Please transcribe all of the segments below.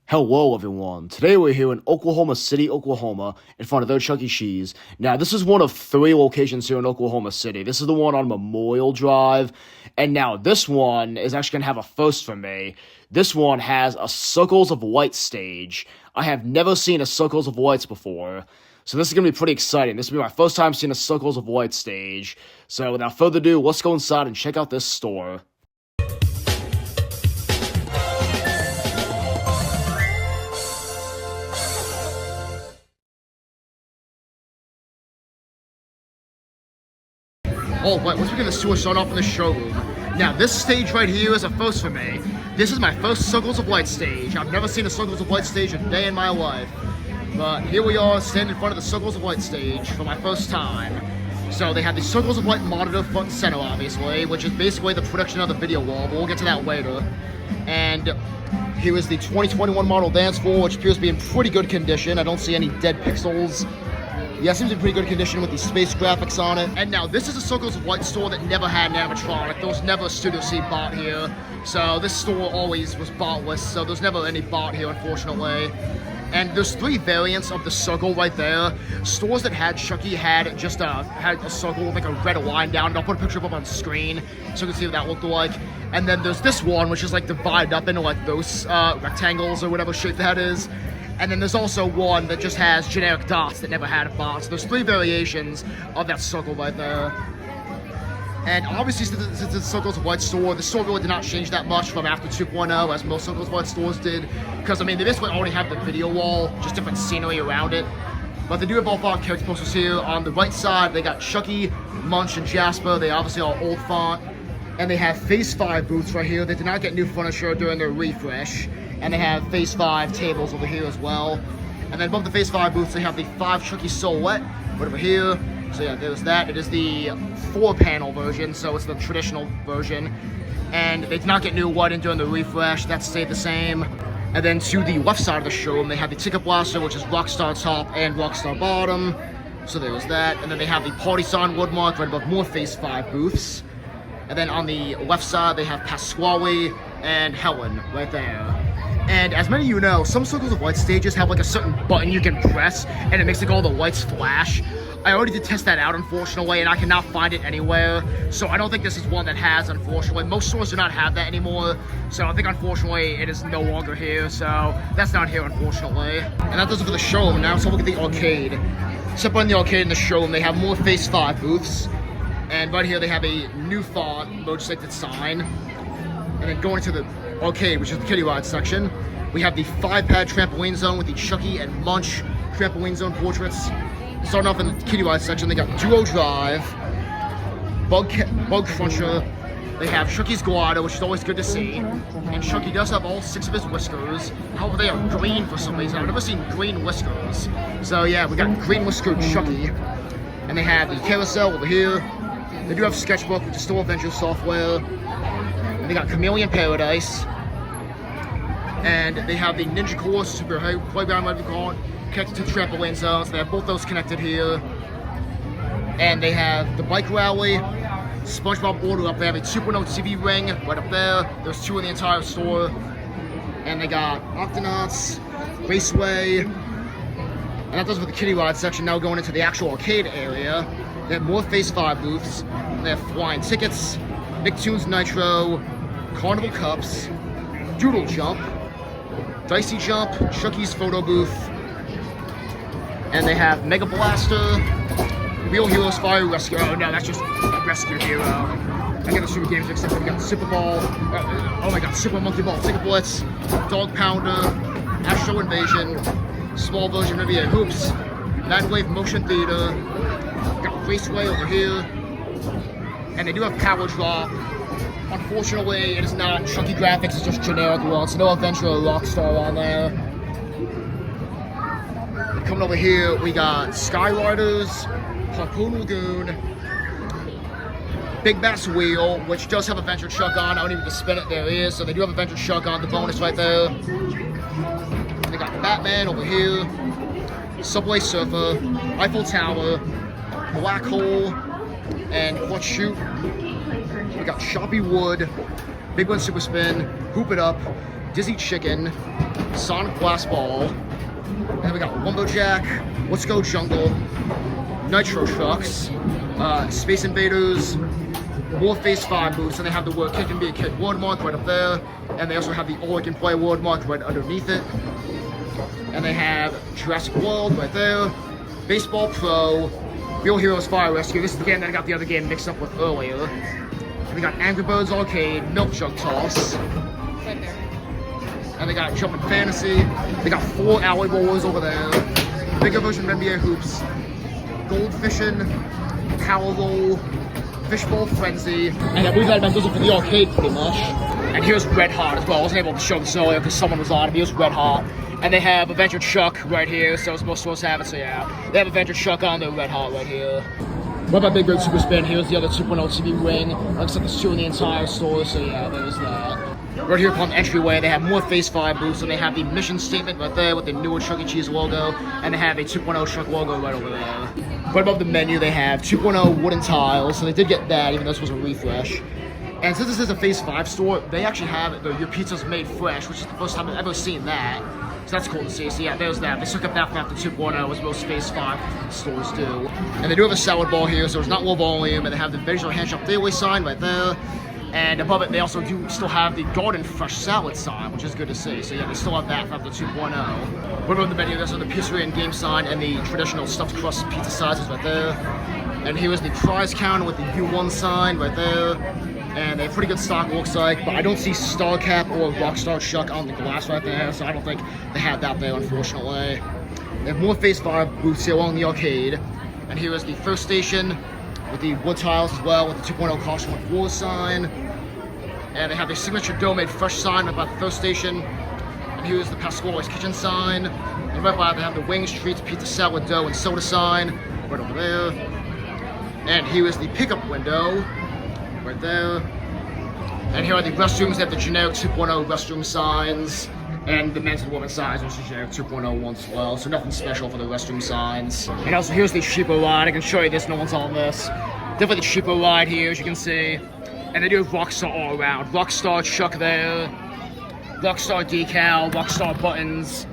Hello, everyone. Today we're here in Oklahoma City, Oklahoma, in front of their Chuck E. Cheese. Now, this is one of three locations here in Oklahoma City. This is the one on Memorial Drive, and now this one is actually going to have a first for me. This one has a Circles of Light stage. I have never seen a Circles of Lights before, so this is going to be pretty exciting. This will be my first time seeing a Circles of Light stage. So, without further ado, let's go inside and check out this store. Oh, but let's begin the tour starting off in the showroom. Now, this stage right here is a first for me. This is my first Circles of Light stage. I've never seen a Circles of Light stage a day in my life. But here we are, standing in front of the Circles of Light stage for my first time. So they have the Circles of Light monitor front and center, obviously, which is basically the production of the video wall, but we'll get to that later. And here is the 2021 model dance floor, which appears to be in pretty good condition. I don't see any dead pixels. Yeah, it seems in pretty good condition with the space graphics on it. And now, this is a Circles of Light store that never had an animatronic. There was never a Studio C bot here. So this store always was botless, so there's never any bot here, unfortunately. And there's three variants of the circle right there. Stores that had Chucky had just had a circle with like a red line down. And I'll put a picture of them on screen so you can see what that looked like. And then there's this one, which is like divided up into like those rectangles or whatever shape that is. And then there's also one that just has generic dots that never had a bot. So there's three variations of that circle right there. And obviously, since it's a Circles of Light store, the store really did not change that much from after 2.0, as most Circles of Light stores did. Because, I mean, they basically already have the video wall, just different scenery around it. But they do have all five character posters here. On the right side, they got Chucky, Munch, and Jasper. They obviously are old font. And they have Phase 5 booths right here. They did not get new furniture during their refresh. And they have Phase 5 tables over here as well. And then above the Phase 5 booths, they have the 5 Chucky silhouette right over here. So yeah, there's that. It is the 4-panel version, so it's the traditional version. And they did not get new lighting during the refresh. That stayed the same. And then to the left side of the showroom, they have the Ticket Blaster, which is Rockstar top and Rockstar bottom. So there's that. And then they have the Party Sign Woodmark right above more Phase 5 booths. And then on the left side, they have Pasquale and Helen right there. And as many of you know, some Circles of Light stages have like a certain button you can press and it makes like all the lights flash. I already did test that out, unfortunately, and I cannot find it anywhere. So I don't think this is one that has, unfortunately. Most stores do not have that anymore. So I think, unfortunately, it is no longer here. So that's not here, unfortunately. And that does it for the showroom. Now let's look at the arcade. Separating the arcade and the showroom, they have more Phase 5 booths. And right here, they have a new font, motorcycled sign. And then going into the arcade, which is the kiddie ride section, we have the 5-pad trampoline zone with the Chucky and Munch trampoline zone portraits. Starting off in the kiddie ride section, they got Duo Drive, Bug Cruncher, they have Chucky's Glider, which is always good to see, and Chucky does have all 6 of his whiskers. However, they are green for some reason. I've never seen green whiskers. So yeah, we got green whiskered Chucky, and they have the Carousel over here. They do have Sketchbook, which is still Adventure software. And they got Chameleon Paradise, and they have the Ninja Course, Super Playground, whatever you call it, connected to trampoline zones. They have both those connected here. And they have the Bike Rally, SpongeBob Order up there. They have a 2.0 TV ring right up there. There's 2 in the entire store. And they got Octonauts, Raceway. And that does with the kiddie ride section. Now going into the actual arcade area. They have more Phase 5 booths. They have Flying Tickets, Nicktoons Nitro, Carnival Cups, Doodle Jump, Dicey Jump, Chucky's Photo Booth, and they have Mega Blaster, Real Heroes Fire Rescue. Oh no, that's just a Rescue Hero. I got the Super Games except we got Super Ball. Oh my god, Super Monkey Ball, Ticket Blitz, Dog Pounder, Astro Invasion, small version of NBA Hoops, Mad Wave Motion Theater, got Raceway over here, and they do have Power Drop. Unfortunately, it is not Chucky graphics, it's just generic ones. No Adventure or Rockstar on there. Coming over here, we got Skyriders, Harpoon Lagoon, Big Bass Wheel, which does have Adventure Chuck on. I don't even need to spin it, there it is. So they do have Adventure Chuck on, the bonus right there. They got Batman over here, Subway Surfer, Eiffel Tower, Black Hole, and Clutch Shoot. We got Choppy Wood, Big One Super Spin, Hoop It Up, Dizzy Chicken, Sonic Blast Ball, and then we got Lumberjack, Let's Go Jungle, Nitro Trucks, Space Invaders, more Phase 5 booths, and they have the word Kick and Be a Kid watermark right up there, and they also have the All I Can Play watermark right underneath it, and they have Jurassic World right there, Baseball Pro, Real Heroes Fire Rescue. This is the game that I got the other game mixed up with earlier. And they got Angry Birds Arcade, Milk Jug Toss. Right there. And they got Jumpin' Fantasy. They got 4 Alley Bowlers over there. Bigger version of NBA Hoops. Gold Fishing, Powerball, Fishbowl Frenzy. And I believe that meant those are for the arcade pretty much. And here's Red Hot as well. I wasn't able to show this earlier because someone was on it. Here's Red Hot. And they have Adventure Chuck right here, so most stores have it, so yeah. They have Adventure Chuck on their Red Hot right here. What about Big Red Super Spin? Here's the other 2.0 TV ring. Like I said, there's 2 in the entire store, so yeah, there's that. Right here upon the entryway, they have more Phase 5 booths, and they have the mission statement right there with the newer Chuck E. Cheese logo, and they have a 2.0 Chuck logo right over there. Right above the menu, they have 2.0 wooden tiles, so they did get that, even though this was a refresh. And since this is a Phase 5 store, they actually have your pizza's made fresh, which is the first time I've ever seen that. So that's cool to see. So yeah, there's that. They took up that from after 2.0, as most Phase 5 stores do. And they do have a salad bar here, so it's not low volume, and they have the Visual Handshop Theory sign right there. And above it, they also do still have the Garden Fresh Salad sign, which is good to see. So yeah, they still have that from after 2.0. Right above the menu, there's the pizzeria and game sign and the traditional stuffed crust pizza sizes right there. And here is the prize counter with the U1 sign right there. And they have pretty good stock, looks like, but I don't see Starcap or Rockstar Chuck on the glass right there, so I don't think they had that there, unfortunately. They have more Phase 5 booths here along the arcade. And here is the first station with the wood tiles as well, with the 2.0 Caution with War sign. And they have their signature dough-made fresh sign right by the first station. And here's the Pasquale's Kitchen sign. And right by it, they have the wings, treats, pizza, salad, dough, and soda sign right over there. And here is the pickup window right there. And here are the restrooms. They have the generic 2.0 restroom signs and the men's and women's signs, which is generic 2.0 ones as well. So nothing special for the restroom signs. And also here's the cheaper ride. I can show you this, no one's on this. Definitely the cheaper ride here, as you can see. And they do have Rockstar all around. Rockstar Chuck there, Rockstar decal, Rockstar buttons.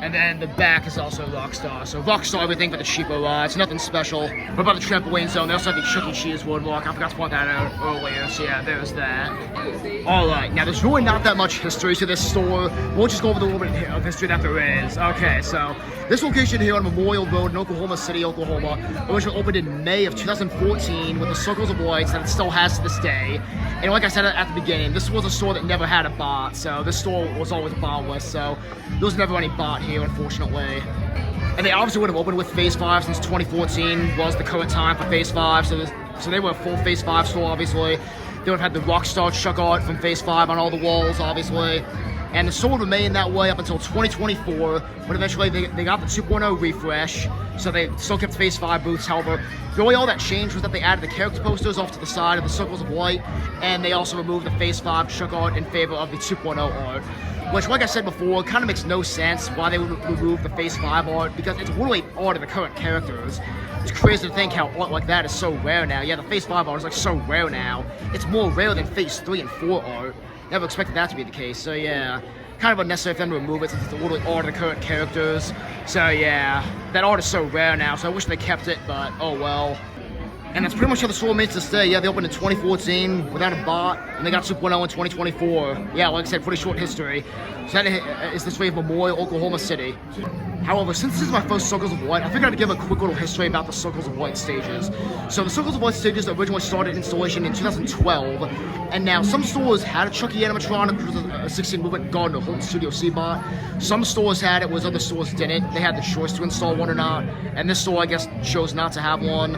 And then the back is also Rockstar. So Rockstar everything but the cheaper rides, nothing special. What about the trampoline zone? They also have the Chuck E. Cheese boardwalk. I forgot to point that out earlier. So yeah, there's that. Alright, now there's really not that much history to this store. We'll just go over the little bit of history that there is. Okay, so this location here on Memorial Road in Oklahoma City, Oklahoma, originally opened in May of 2014 with the Circles of Lights that it still has to this day. And like I said at the beginning, this was a store that never had a bot, so this store was always botless, so there was never any bot here, unfortunately. And they obviously would have opened with Phase 5 since 2014 was the current time for Phase 5, so they were a full Phase 5 store, obviously. They would have had the Rockstar Chuck art from Phase 5 on all the walls, obviously. And the store would remain that way up until 2024, when eventually they got the 2.0 refresh, so they still kept Phase 5 booths. However, really all that changed was that they added the character posters off to the side of the Circles of Light, and they also removed the Phase 5 Chuck art in favor of the 2.0 art. Which, like I said before, kind of makes no sense why they would remove the Phase 5 art, because it's literally art of the current characters. It's crazy to think how art like that is so rare now. Yeah, the Phase 5 art is like so rare now. It's more rare than Phase 3 and 4 art. Never expected that to be the case, so yeah. Kind of unnecessary for them to remove it since it's literally art of the current characters. So yeah, that art is so rare now, so I wish they kept it, but oh well. And that's pretty much how the store remains to stay. Yeah, they opened in 2014 without a bot, and they got 2.0 in 2024. Yeah, like I said, pretty short history. So that is the history of Memorial, Oklahoma City. However, since this is my first Circles of Light, I figured I'd give a quick little history about the Circles of Light stages. So the Circles of Light stages originally started installation in 2012, and now some stores had a Chucky animatronic, which was a 16 movement Garden or Home Studio C-Bot. Some stores had it, whereas other stores didn't. They had the choice to install one or not, and this store, I guess, chose not to have one.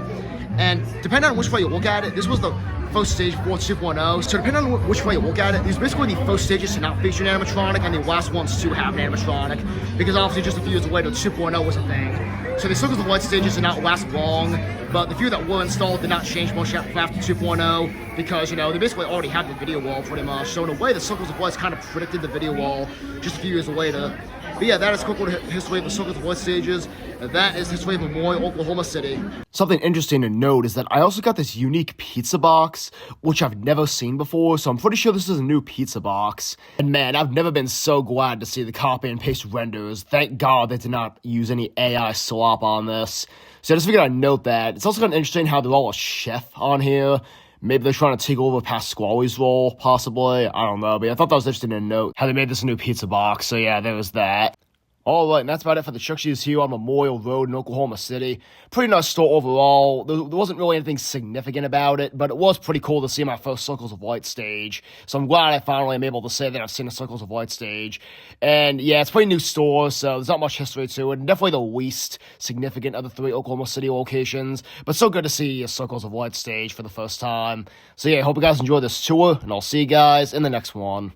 And depending on which way you look at it, this was the first stage before 2.0. So depending on which way you look at it, these are basically the first stages to not feature an animatronic and the last ones to have an animatronic. Because obviously just a few years later, 2.0 was a thing. So the Circles of Light stages did not last long, but the few that were installed did not change much after 2.0 because, you know, they basically already had the video wall pretty much. So in a way, the Circles of Light kind of predicted the video wall just a few years later. But yeah, that is quick history of the Circles of Light stages. That is history of Memorial, Oklahoma City. Something interesting to note is that I also got this unique pizza box, which I've never seen before, so I'm pretty sure this is a new pizza box. And man, I've never been so glad to see the copy and paste renders. Thank God they did not use any AI slop on this. So I just figured I'd note that. It's also kind of interesting how they're all a chef on here. Maybe they're trying to take over Pasquale's role, possibly. I don't know, but I thought that was interesting to note how they made this a new pizza box. So yeah, there was that. Alright, and that's about it for the Chuck Cheese here on Memorial Road in Oklahoma City. Pretty nice store overall. There wasn't really anything significant about it, but it was pretty cool to see my first Circles of Light stage. So I'm glad I finally am able to say that I've seen a Circles of Light stage. And yeah, it's a pretty new store, so there's not much history to it. And definitely the least significant of the 3 Oklahoma City locations. But so good to see a Circles of Light stage for the first time. So yeah, I hope you guys enjoyed this tour, and I'll see you guys in the next one.